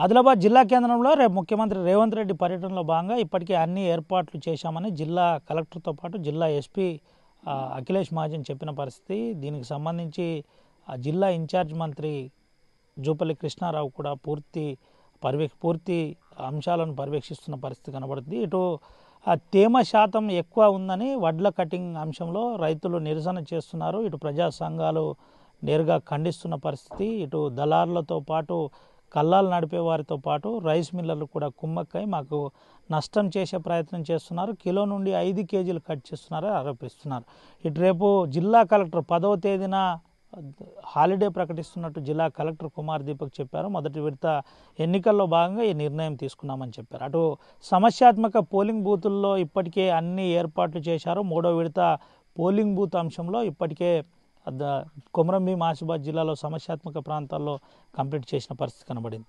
ఆదిలాబాద్ జిల్లా కేంద్రంలో రేపు ముఖ్యమంత్రి రేవంత్ రెడ్డి పర్యటనలో భాగంగా ఇప్పటికే అన్ని ఏర్పాట్లు చేశామని జిల్లా కలెక్టర్తో పాటు జిల్లా ఎస్పీ అఖిలేష్ మహాజన్ చెప్పిన పరిస్థితి. దీనికి సంబంధించి జిల్లా ఇన్ఛార్జ్ మంత్రి జూపల్లి కృష్ణారావు కూడా పూర్తి అంశాలను పర్యవేక్షిస్తున్న పరిస్థితి కనబడుతుంది. ఇటు తేమ శాతం ఎక్కువ ఉందని వడ్ల కటింగ్ అంశంలో రైతులు నిరసన చేస్తున్నారు. ఇటు ప్రజా సంఘాలు నేరుగా ఖండిస్తున్న పరిస్థితి. ఇటు దళారులతో పాటు కల్లాలు నడిపే వారితో పాటు రైస్ మిల్లర్లు కూడా కుమ్మక్కై మాకు నష్టం చేసే ప్రయత్నం చేస్తున్నారు, కిలో నుండి 5 కేజీలు కట్ చేస్తున్నారని ఆరోపిస్తున్నారు. ఇటు రేపు జిల్లా కలెక్టర్ 10వ తేదీన హాలిడే ప్రకటిస్తున్నట్టు జిల్లా కలెక్టర్ కుమార్ దీపక్ చెప్పారు. మొదటి విడత ఎన్నికల్లో భాగంగా ఈ నిర్ణయం తీసుకున్నామని చెప్పారు. అటు సమస్యాత్మక పోలింగ్ బూతుల్లో ఇప్పటికే అన్ని ఏర్పాట్లు చేశారు. 3వ విడత పోలింగ్ బూత్ అంశంలో ఇప్పటికే కొమరంభీం ఆసిఫాబాద్ జిల్లాలో సమస్యాత్మక ప్రాంతాల్లో కంప్లీట్ చేసిన పరిస్థితి కనబడింది.